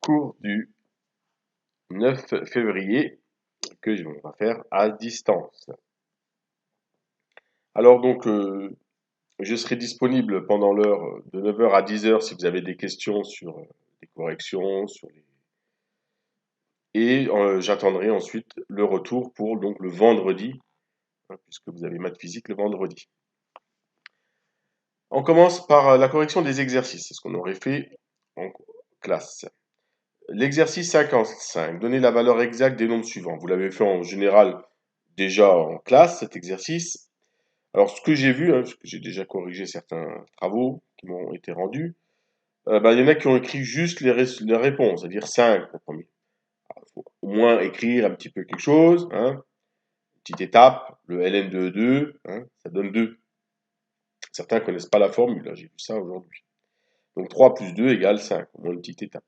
cours du 9 février que on va faire à distance. Alors donc, je serai disponible pendant l'heure de 9 h à 10 h si vous avez des questions sur des corrections, et j'attendrai ensuite le retour pour donc le vendredi, hein, puisque vous avez maths physique le vendredi. On commence par la correction des exercices, c'est ce qu'on aurait fait en classe. L'exercice 55, donner la valeur exacte des nombres suivants. Vous l'avez fait en général déjà en classe, cet exercice. Alors, ce que j'ai vu, hein, parce que j'ai déjà corrigé certains travaux qui m'ont été rendus, il y en a qui ont écrit juste les réponses, c'est-à-dire 5 au premier. Il faut au moins écrire un petit peu quelque chose, hein. Petite étape, le ln de 2, hein, ça donne 2. Certains ne connaissent pas la formule, hein, j'ai vu ça aujourd'hui. Donc 3 plus 2 égale 5, au moins une petite étape.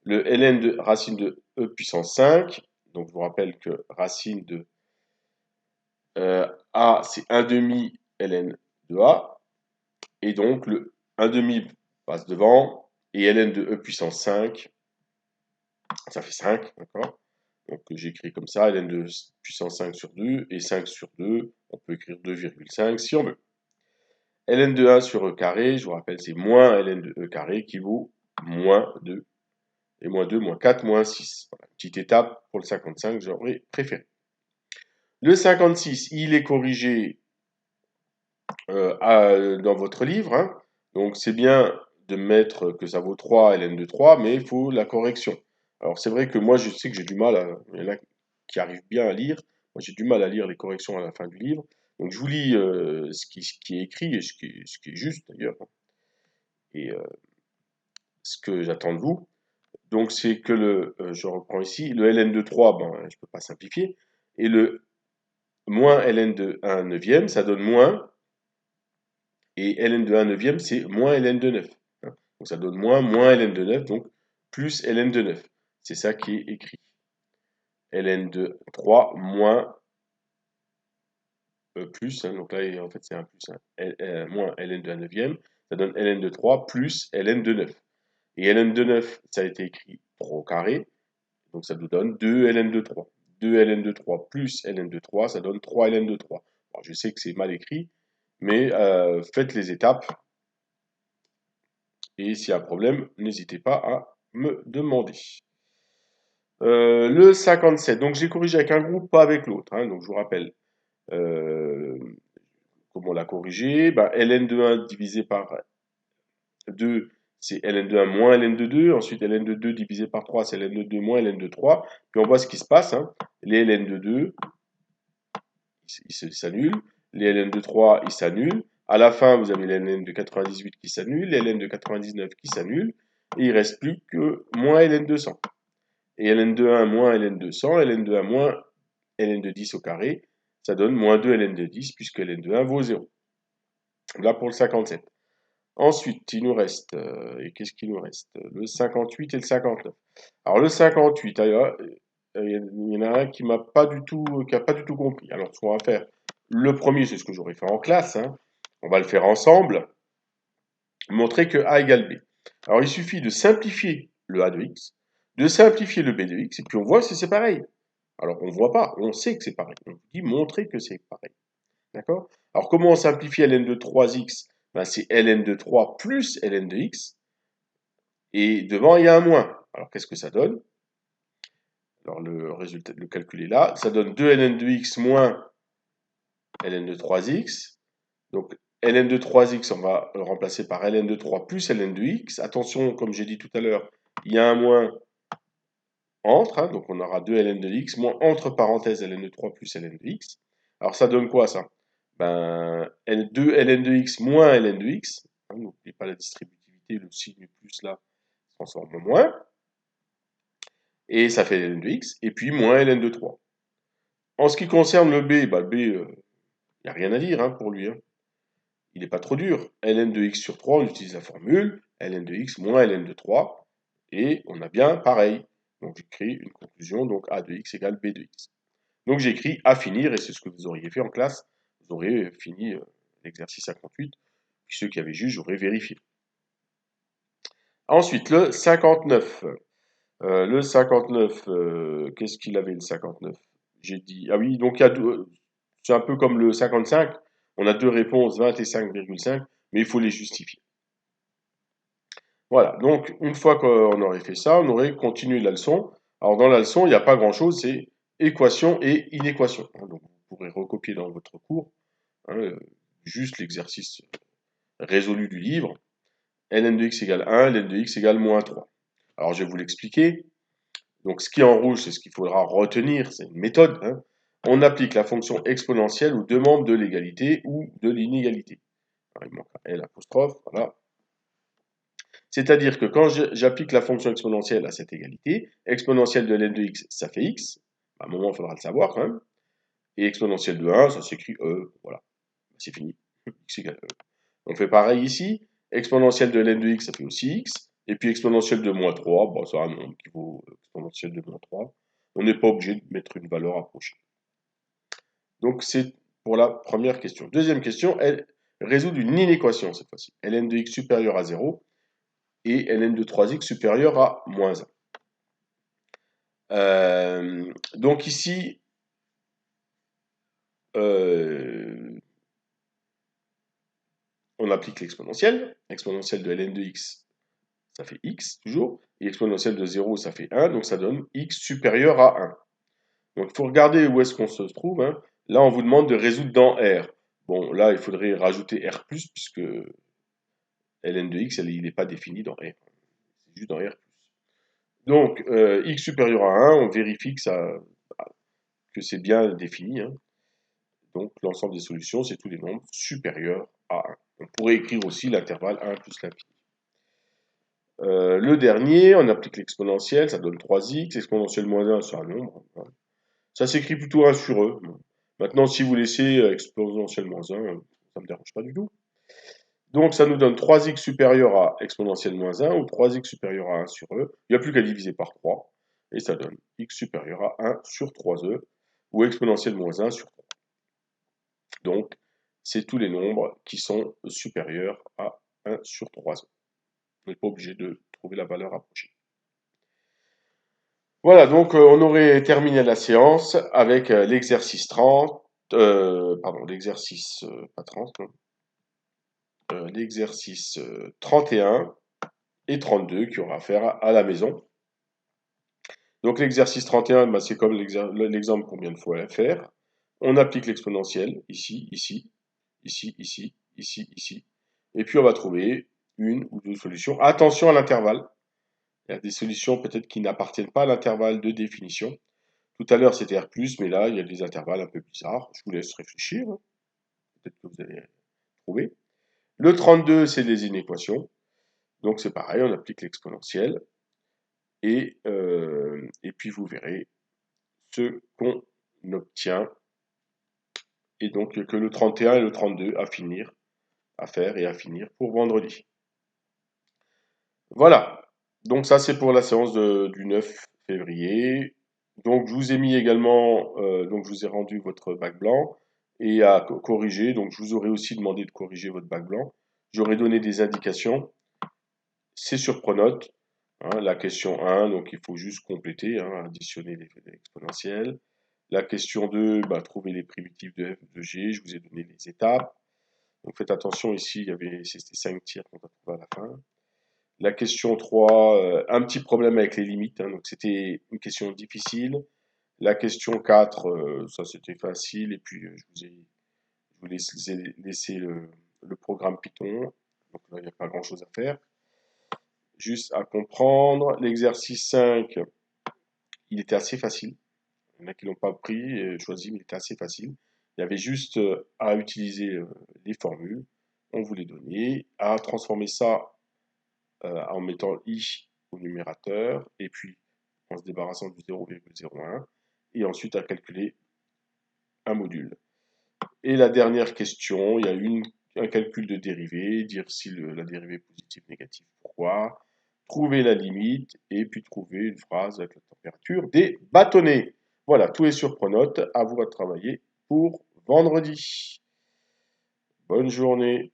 Le ln de racine de e puissance 5, donc je vous rappelle que racine de a, c'est 1 demi ln de a, et donc le 1 demi passe devant, et ln de e puissance 5, ça fait 5, d'accord? Donc j'écris comme ça, ln de puissance 5 sur 2, et 5 sur 2, on peut écrire 2,5 si on veut. ln de 1 sur e carré, je vous rappelle, c'est moins ln de e carré qui vaut moins 2. Et moins 2, moins 4, moins 6. Voilà, petite étape pour le 55, j'aurais préféré. Le 56, il est corrigé dans votre livre, hein. Donc c'est bien de mettre que ça vaut 3 ln de 3, mais il faut la correction. Alors c'est vrai que moi je sais que j'ai du mal, il y en a qui arrivent bien à lire, moi j'ai du mal à lire les corrections à la fin du livre. Donc je vous lis ce qui est écrit et ce qui est juste d'ailleurs, hein, et ce que j'attends de vous. Donc c'est que je reprends ici, le ln de 3, ben, je ne peux pas simplifier, et le moins ln de 1 neuvième, ça donne moins, et ln de 1 neuvième, c'est moins ln de 9. Hein. Donc ça donne moins ln de 9, donc plus ln de 9. C'est ça qui est écrit. ln de 3 moins plus, hein, donc là en fait c'est un plus, hein, moins ln de 1 neuvième, ça donne ln de 3 plus ln de 9. Et ln de 9, ça a été écrit 3 au carré, donc ça nous donne 2 ln de 3. 2 ln de 3 plus ln de 3, ça donne 3 ln de 3. Alors, je sais que c'est mal écrit, mais faites les étapes. Et s'il y a un problème, n'hésitez pas à me demander. Le 57, donc j'ai corrigé avec un groupe, pas avec l'autre. Hein, donc je vous rappelle comment on l'a corrigé. Ln de 1 divisé par 2, c'est ln de 1 moins ln de 2. Ensuite, ln de 2 divisé par 3, c'est ln de 2 moins ln de 3. Puis on voit ce qui se passe. Hein. Les ln de 2, ils s'annulent. Les ln de 3, ils s'annulent. À la fin, vous avez les ln de 98 qui s'annulent, les ln de 99 qui s'annulent. Et il ne reste plus que moins ln de 100. Et ln de 1 moins ln de 100, ln de 1 moins ln de 10 au carré, ça donne moins 2 ln de 10 puisque ln de 1 vaut 0. Là pour le 57. Ensuite, il nous reste, et qu'est-ce qu'il nous reste? Le 58 et le 59. Alors le 58, il y en a un qui n'a pas du tout compris. Alors ce qu'on va faire, le premier, c'est ce que j'aurais fait en classe, hein. On va le faire ensemble. Montrer que a égale b. Alors il suffit de simplifier le a de x, de simplifier le b de x, et puis on voit si c'est pareil. Alors on ne voit pas, on sait que c'est pareil. On dit montrer que c'est pareil. D'accord? Alors comment on simplifie ln de 3x? C'est ln de 3 plus ln de x, et devant il y a un moins. Alors qu'est-ce que ça donne? Alors le résultat, le calcul est là, ça donne 2 ln de x moins ln de 3x. Donc ln de 3x, on va le remplacer par ln de 3 plus ln de x. Attention, comme j'ai dit tout à l'heure, il y a un moins entre, hein, donc on aura 2 ln de x, moins entre parenthèses ln de 3 plus ln de x. Alors ça donne quoi ça? 2 ln de x moins ln de x, hein, n'oubliez pas la distributivité, le signe plus là se transforme en moins, et ça fait ln de x, et puis moins ln de 3. En ce qui concerne le b, le b, il n'y a rien à dire, hein, pour lui. Hein. Il n'est pas trop dur. ln de x sur 3, on utilise la formule ln de x moins ln de 3, et on a bien pareil. Donc j'écris une conclusion, donc a de x égale b de x. Donc j'écris à finir, et c'est ce que vous auriez fait en classe. Vous auriez fini l'exercice 58, puis ceux qui avaient juste, j'aurais vérifié. Ensuite, le 59. Le 59, qu'est-ce qu'il avait le 59? J'ai dit, ah oui, donc il y a deux, c'est un peu comme le 55, on a deux réponses, 20 et 5,5, mais il faut les justifier. Voilà, donc une fois qu'on aurait fait ça, on aurait continué la leçon. Alors dans la leçon, il n'y a pas grand-chose, c'est équation et inéquation. Donc vous pourrez recopier dans votre cours, hein, juste l'exercice résolu du livre. ln de x égale 1, ln de x égale moins 3. Alors je vais vous l'expliquer. Donc ce qui est en rouge, c'est ce qu'il faudra retenir, c'est une méthode, hein. On applique la fonction exponentielle aux deux membres de l'égalité ou de l'inégalité. Il manque un L apostrophe, voilà. C'est-à-dire que quand j'applique la fonction exponentielle à cette égalité, exponentielle de ln de x, ça fait x. À un moment, il faudra le savoir quand même. Et exponentielle de 1, ça s'écrit e. Voilà, c'est fini. X égale e. On fait pareil ici. Exponentielle de ln de x, ça fait aussi x. Et puis exponentielle de moins 3, bon, c'est un nombre qui vaut exponentielle de moins 3. On n'est pas obligé de mettre une valeur approchée. Donc c'est pour la première question. Deuxième question, elle résout une inéquation cette fois-ci. ln de x supérieur à 0 et ln de 3x supérieur à moins 1. Donc ici, on applique l'exponentielle. Exponentielle de ln de x, ça fait x toujours. Et exponentielle de 0, ça fait 1. Donc ça donne x supérieur à 1. Donc il faut regarder où est-ce qu'on se trouve, hein. Là, on vous demande de résoudre dans R. Bon, là, il faudrait rajouter R+, puisque ln de x, il n'est pas défini dans R. C'est juste dans R+. Donc, x supérieur à 1, on vérifie que c'est bien défini, hein. Donc, l'ensemble des solutions, c'est tous les nombres supérieurs à 1. On pourrait écrire aussi l'intervalle 1 plus l'infini. Le dernier, on applique l'exponentielle, ça donne 3x. Exponentielle moins 1, c'est un nombre. Ça s'écrit plutôt 1 sur e. Maintenant, si vous laissez exponentielle moins 1, ça ne me dérange pas du tout. Donc, ça nous donne 3x supérieur à exponentielle moins 1 ou 3x supérieur à 1 sur e. Il n'y a plus qu'à diviser par 3. Et ça donne x supérieur à 1 sur 3e ou exponentielle moins 1 sur 3. Donc, c'est tous les nombres qui sont supérieurs à 1 sur 3e. On n'est pas obligé de trouver la valeur approchée. Voilà, donc on aurait terminé la séance avec l'exercice 30, l'exercice, pas 30, non, l'exercice 31 et 32 qu'il y aura à faire à la maison. Donc l'exercice 31, bah, c'est comme l'exemple qu'on vient de fois faire. On applique l'exponentielle, ici, ici, ici, ici, ici, ici. Et puis on va trouver une ou deux solutions. Attention à l'intervalle. Il y a des solutions peut-être qui n'appartiennent pas à l'intervalle de définition. Tout à l'heure c'était R+, mais là il y a des intervalles un peu bizarres. Je vous laisse réfléchir. Peut-être que vous allez trouver. Le 32, c'est des inéquations. Donc c'est pareil, on applique l'exponentielle. Et puis vous verrez ce qu'on obtient. Et donc que le 31 et le 32 à faire et à finir pour vendredi. Voilà. Donc ça c'est pour la séance du 9 février. Donc je vous ai mis également, donc je vous ai rendu votre bac blanc et à corriger. Donc je vous aurais aussi demandé de corriger votre bac blanc. J'aurais donné des indications. C'est sur Pronote. Hein, la question 1, donc il faut juste compléter, hein, additionner les exponentielles. La question 2, bah, trouver les primitives de f de g. Je vous ai donné les étapes. Donc faites attention ici, c'était 5 tiers qu'on a trouvé à la fin. La question 3, un petit problème avec les limites, hein, donc c'était une question difficile. La question 4, ça c'était facile, et puis je vous ai laissé le programme Python, donc là il n'y a pas grand chose à faire. Juste à comprendre. L'exercice 5, il était assez facile. Il y en a qui ne l'ont pas pris et choisi, mais il était assez facile. Il y avait juste à utiliser les formules, on vous les donnait, à transformer ça en mettant i au numérateur, et puis en se débarrassant du 0,01, et ensuite à calculer un module. Et la dernière question, il y a un calcul de dérivée, dire si la dérivée est positive, négative, pourquoi, trouver la limite, et puis trouver une phrase avec la température des bâtonnets. Voilà, tout est sur Pronote, à vous de travailler pour vendredi. Bonne journée.